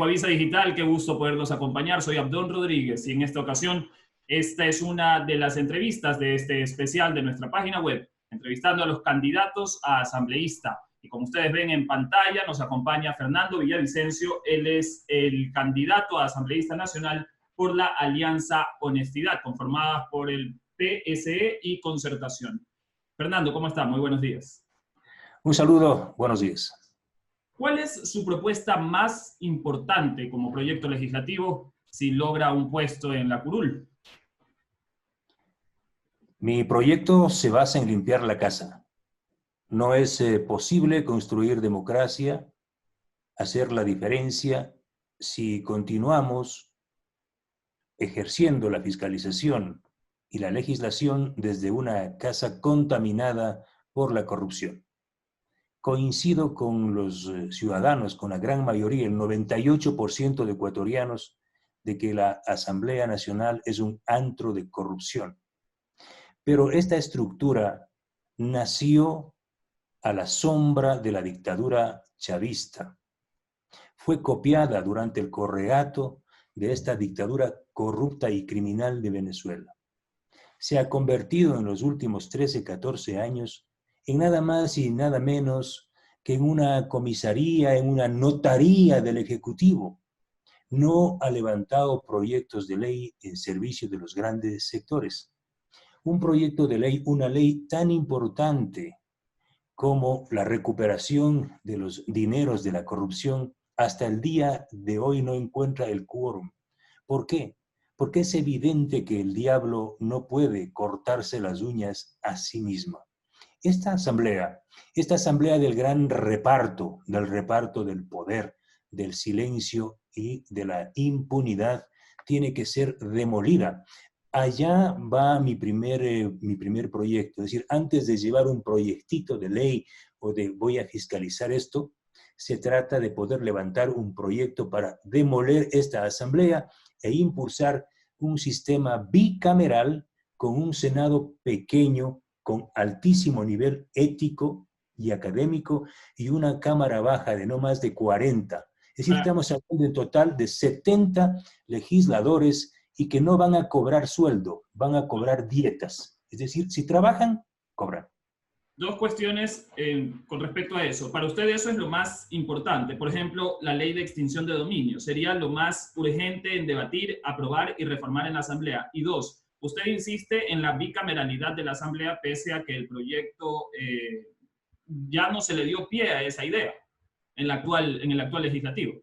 Ecuavisa Digital, qué gusto poderlos acompañar. Soy Abdón Rodríguez y en esta ocasión esta es una de las entrevistas de este especial de nuestra página web, entrevistando a los candidatos a asambleísta. Y como ustedes ven en pantalla, nos acompaña Fernando Villavicencio. Él es el candidato a asambleísta nacional por la Alianza Honestidad, conformada por el PSE y Concertación. Fernando, ¿cómo está? Muy buenos días. Un saludo, buenos días. ¿Cuál es su propuesta más importante como proyecto legislativo si logra un puesto en la curul? Mi proyecto se basa en limpiar la casa. No es posible construir democracia, hacer la diferencia, si continuamos ejerciendo la fiscalización y la legislación desde una casa contaminada por la corrupción. Coincido con los ciudadanos, con la gran mayoría, el 98% de ecuatorianos, de que la Asamblea Nacional es un antro de corrupción. Pero esta estructura nació a la sombra de la dictadura chavista. Fue copiada durante el correato de esta dictadura corrupta y criminal de Venezuela. Se ha convertido en los últimos 13, 14 años en nada más y nada menos que en una comisaría, en una notaría del Ejecutivo. No ha levantado proyectos de ley en servicio de los grandes sectores. Un proyecto de ley, una ley tan importante como la recuperación de los dineros de la corrupción, hasta el día de hoy no encuentra el quórum. ¿Por qué? Porque es evidente que el diablo no puede cortarse las uñas a sí misma. Esta asamblea del gran reparto, del poder, del silencio y de la impunidad, tiene que ser demolida. Allá va mi primer proyecto. Es decir, antes de llevar un proyectito de ley o de voy a fiscalizar esto, se trata de poder levantar un proyecto para demoler esta asamblea e impulsar un sistema bicameral con un Senado pequeño, con altísimo nivel ético y académico, y una Cámara baja de no más de 40. Es decir, estamos hablando en total de 70 legisladores y que no van a cobrar sueldo, van a cobrar dietas. Es decir, si trabajan, cobran. Dos cuestiones con respecto a eso. Para usted eso es lo más importante. Por ejemplo, la ley de extinción de dominio sería lo más urgente en debatir, aprobar y reformar en la Asamblea. Y dos, usted insiste en la bicameralidad de la Asamblea pese a que el proyecto ya no se le dio pie a esa idea en el actual legislativo.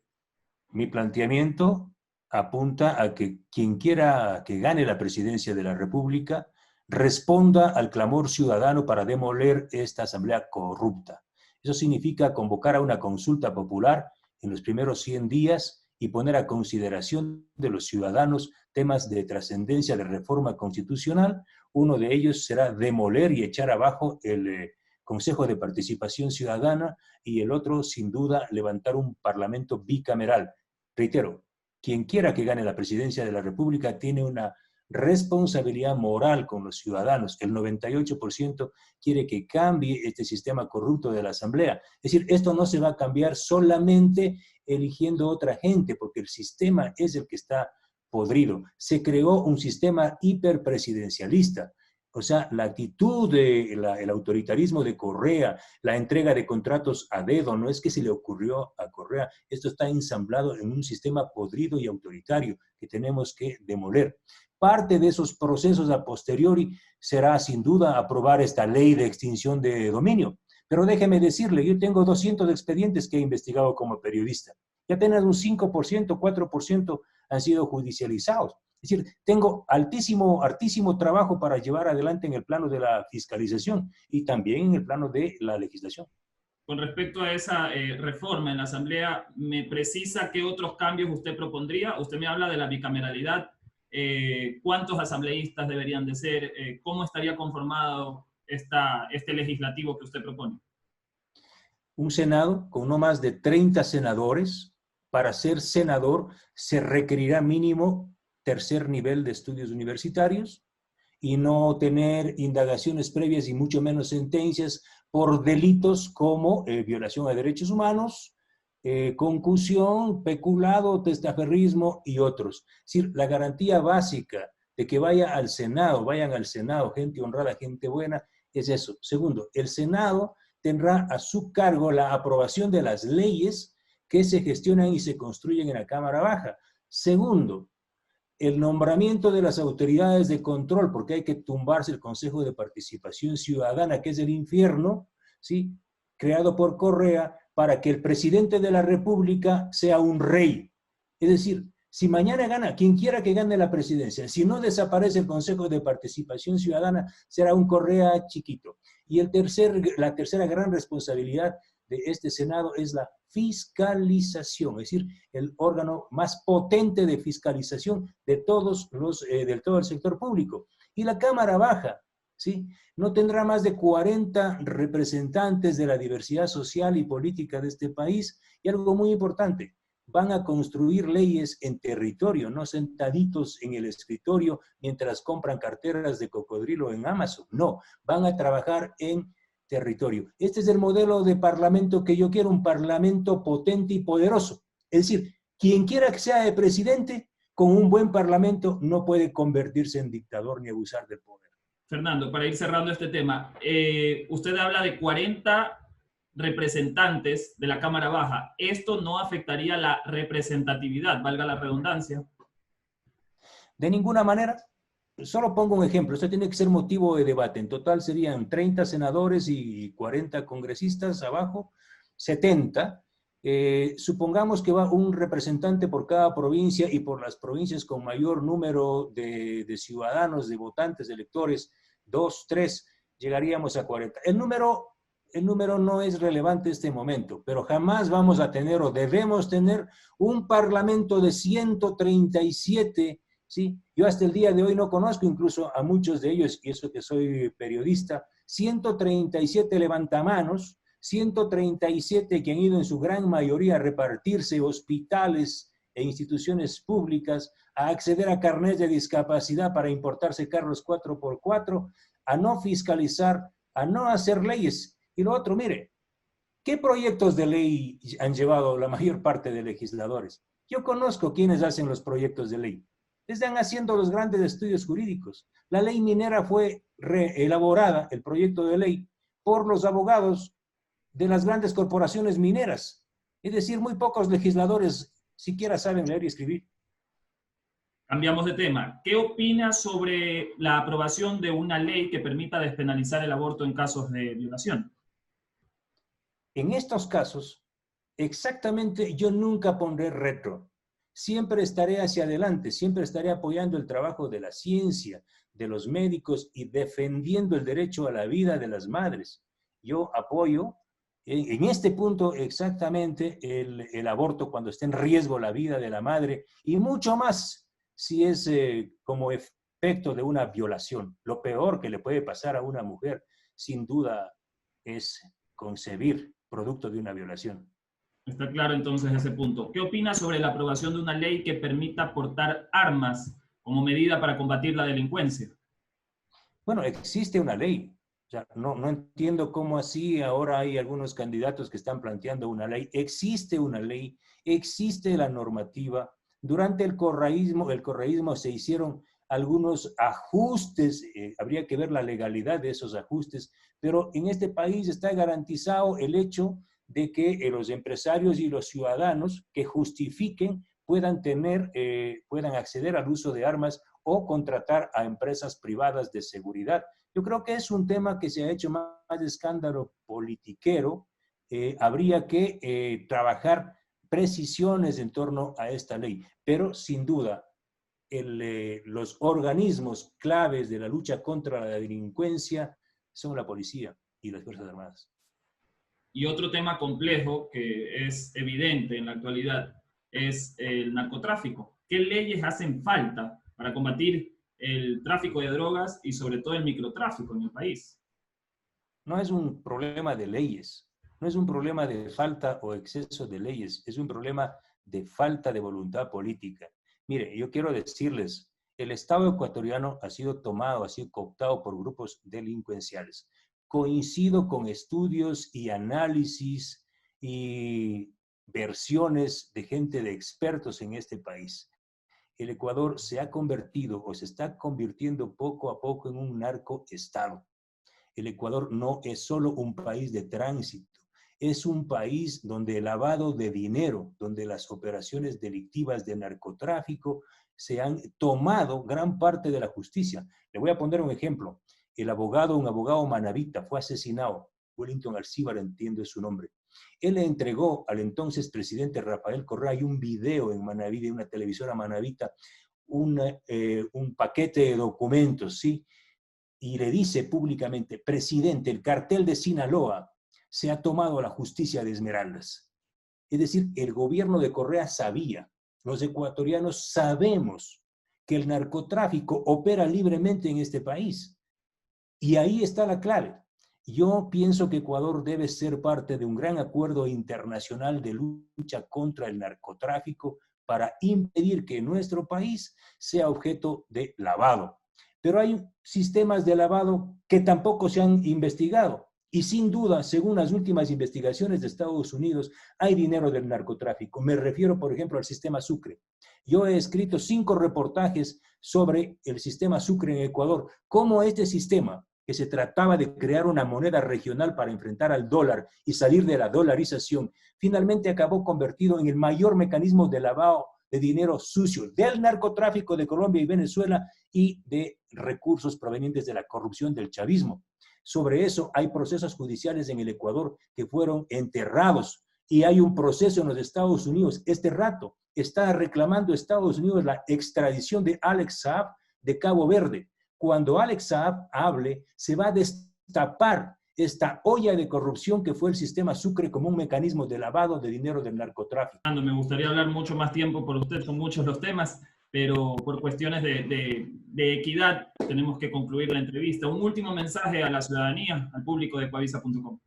Mi planteamiento apunta a que quien quiera que gane la presidencia de la República responda al clamor ciudadano para demoler esta asamblea corrupta. Eso significa convocar a una consulta popular en los primeros 100 días y poner a consideración de los ciudadanos temas de trascendencia de reforma constitucional. Uno de ellos será demoler y echar abajo el Consejo de Participación Ciudadana y el otro, sin duda, levantar un parlamento bicameral. Reitero, quien quiera que gane la presidencia de la República tiene una responsabilidad moral con los ciudadanos. El 98% quiere que cambie este sistema corrupto de la Asamblea. Es decir, esto no se va a cambiar solamente eligiendo otra gente, porque el sistema es el que está podrido. Se creó un sistema hiperpresidencialista. O sea, la actitud del autoritarismo de Correa, la entrega de contratos a dedo, no es que se le ocurrió a Correa, esto está ensamblado en un sistema podrido y autoritario que tenemos que demoler. Parte de esos procesos a posteriori será sin duda aprobar esta ley de extinción de dominio. Pero déjeme decirle, yo tengo 200 expedientes que he investigado como periodista y apenas un 5%, 4% han sido judicializados. Es decir, tengo altísimo trabajo para llevar adelante en el plano de la fiscalización y también en el plano de la legislación. Con respecto a esa reforma en la Asamblea, ¿me precisa qué otros cambios usted propondría? Usted me habla de la bicameralidad. ¿Cuántos asambleístas deberían de ser? ¿Cómo estaría conformado este legislativo que usted propone? Un Senado con no más de 30 senadores. Para ser senador se requerirá mínimo tercer nivel de estudios universitarios y no tener indagaciones previas y mucho menos sentencias por delitos como violación a derechos humanos, concusión, peculado, testaferrismo y otros. Es decir, la garantía básica de que vayan al Senado, gente honrada, gente buena, es eso. Segundo, el Senado tendrá a su cargo la aprobación de las leyes que se gestionan y se construyen en la Cámara Baja. Segundo, el nombramiento de las autoridades de control, porque hay que tumbarse el Consejo de Participación Ciudadana, que es el infierno, ¿sí?, creado por Correa, para que el presidente de la República sea un rey. Es decir, si mañana gana, quien quiera que gane la presidencia, si no desaparece el Consejo de Participación Ciudadana, será un Correa chiquito. Y la tercera gran responsabilidad de este Senado es la fiscalización, es decir, el órgano más potente de fiscalización de todo el sector público. Y la Cámara Baja, ¿sí?, no tendrá más de 40 representantes de la diversidad social y política de este país. Y algo muy importante, van a construir leyes en territorio, no sentaditos en el escritorio mientras compran carteras de cocodrilo en Amazon. No, van a trabajar en territorio. Este es el modelo de parlamento que yo quiero, un parlamento potente y poderoso. Es decir, quien quiera que sea de presidente, con un buen parlamento no puede convertirse en dictador ni abusar del poder. Fernando, para ir cerrando este tema, usted habla de 40 representantes de la Cámara Baja. ¿Esto no afectaría la representatividad, valga la redundancia? De ninguna manera. Solo pongo un ejemplo, esto tiene que ser motivo de debate. En total serían 30 senadores y 40 congresistas abajo, 70. Supongamos que va un representante por cada provincia y por las provincias con mayor número de ciudadanos, de votantes, de electores, 2, 3, llegaríamos a 40. El número no es relevante en este momento, pero jamás vamos a tener o debemos tener un parlamento de 137. ¿Sí? Yo hasta el día de hoy no conozco incluso a muchos de ellos, y eso que soy periodista, 137 levantamanos, 137 que han ido en su gran mayoría a repartirse hospitales e instituciones públicas, a acceder a carnets de discapacidad para importarse carros 4x4, a no fiscalizar, a no hacer leyes. Y lo otro, mire, ¿qué proyectos de ley han llevado la mayor parte de legisladores? Yo conozco quienes hacen los proyectos de ley. Están haciendo los grandes estudios jurídicos. La ley minera fue reelaborada, el proyecto de ley, por los abogados de las grandes corporaciones mineras. Es decir, muy pocos legisladores siquiera saben leer y escribir. Cambiamos de tema. ¿Qué opina sobre la aprobación de una ley que permita despenalizar el aborto en casos de violación? En estos casos, exactamente, yo nunca pondré retro. Siempre estaré hacia adelante, siempre estaré apoyando el trabajo de la ciencia, de los médicos y defendiendo el derecho a la vida de las madres. Yo apoyo en este punto exactamente el aborto cuando esté en riesgo la vida de la madre y mucho más si es como efecto de una violación. Lo peor que le puede pasar a una mujer, sin duda, es concebir producto de una violación. Está claro entonces ese punto. ¿Qué opina sobre la aprobación de una ley que permita portar armas como medida para combatir la delincuencia? Bueno, existe una ley. O sea, no entiendo cómo así ahora hay algunos candidatos que están planteando una ley. Existe una ley, existe la normativa. Durante el correísmo se hicieron algunos ajustes, habría que ver la legalidad de esos ajustes, pero en este país está garantizado el hecho de que los empresarios y los ciudadanos que justifiquen puedan acceder al uso de armas o contratar a empresas privadas de seguridad. Yo creo que es un tema que se ha hecho más de escándalo politiquero. Habría que trabajar precisiones en torno a esta ley, pero sin duda los organismos claves de la lucha contra la delincuencia son la policía y las Fuerzas Armadas. Y otro tema complejo que es evidente en la actualidad es el narcotráfico. ¿Qué leyes hacen falta para combatir el tráfico de drogas y sobre todo el microtráfico en el país? No es un problema de leyes, no es un problema de falta o exceso de leyes, es un problema de falta de voluntad política. Mire, yo quiero decirles, el Estado ecuatoriano ha sido tomado, ha sido cooptado por grupos delincuenciales. Coincido con estudios y análisis y versiones de gente, de expertos en este país. El Ecuador se ha convertido o se está convirtiendo poco a poco en un narcoestado. El Ecuador no es solo un país de tránsito, es un país donde el lavado de dinero, donde las operaciones delictivas de narcotráfico se han tomado gran parte de la justicia. Le voy a poner un ejemplo. Un abogado manabita fue asesinado. Wellington Alcíbar, entiendo es su nombre. Él le entregó al entonces presidente Rafael Correa, hay un video en Manaví, de una televisora manabita, un paquete de documentos, ¿sí? Y le dice públicamente: presidente, el cartel de Sinaloa se ha tomado a la justicia de Esmeraldas. Es decir, el gobierno de Correa sabía, los ecuatorianos sabemos que el narcotráfico opera libremente en este país. Y ahí está la clave. Yo pienso que Ecuador debe ser parte de un gran acuerdo internacional de lucha contra el narcotráfico para impedir que nuestro país sea objeto de lavado. Pero hay sistemas de lavado que tampoco se han investigado. Y sin duda, según las últimas investigaciones de Estados Unidos, hay dinero del narcotráfico. Me refiero, por ejemplo, al sistema Sucre. Yo he escrito 5 reportajes sobre el sistema Sucre en Ecuador, cómo este sistema, que se trataba de crear una moneda regional para enfrentar al dólar y salir de la dolarización, finalmente acabó convertido en el mayor mecanismo de lavado de dinero sucio del narcotráfico de Colombia y Venezuela y de recursos provenientes de la corrupción del chavismo. Sobre eso hay procesos judiciales en el Ecuador que fueron enterrados y hay un proceso en los Estados Unidos. Este rato está reclamando Estados Unidos la extradición de Alex Saab de Cabo Verde. Cuando Alex Saab hable, se va a destapar esta olla de corrupción que fue el sistema Sucre como un mecanismo de lavado de dinero del narcotráfico. Me gustaría hablar mucho más tiempo por usted, son muchos los temas, pero por cuestiones de equidad tenemos que concluir la entrevista. Un último mensaje a la ciudadanía, al público de Ecuavisa.com.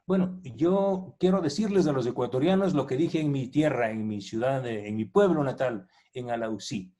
Bueno, yo quiero decirles a los ecuatorianos lo que dije en mi tierra, en mi ciudad, en mi pueblo natal, en Alausí.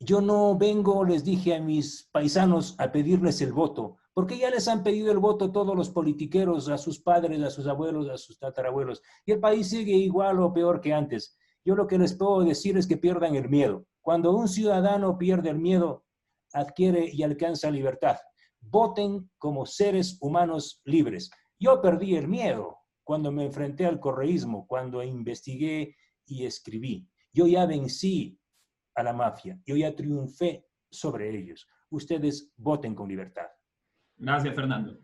Yo no vengo, les dije a mis paisanos, a pedirles el voto, porque ya les han pedido el voto todos los politiqueros, a sus padres, a sus abuelos, a sus tatarabuelos, y el país sigue igual o peor que antes. Yo lo que les puedo decir es que pierdan el miedo. Cuando un ciudadano pierde el miedo, adquiere y alcanza libertad. Voten como seres humanos libres. Yo perdí el miedo cuando me enfrenté al correísmo, cuando investigué y escribí. Yo ya vencí a la mafia. Yo ya triunfé sobre ellos. Ustedes voten con libertad. Gracias, Fernando.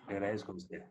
Le agradezco a usted.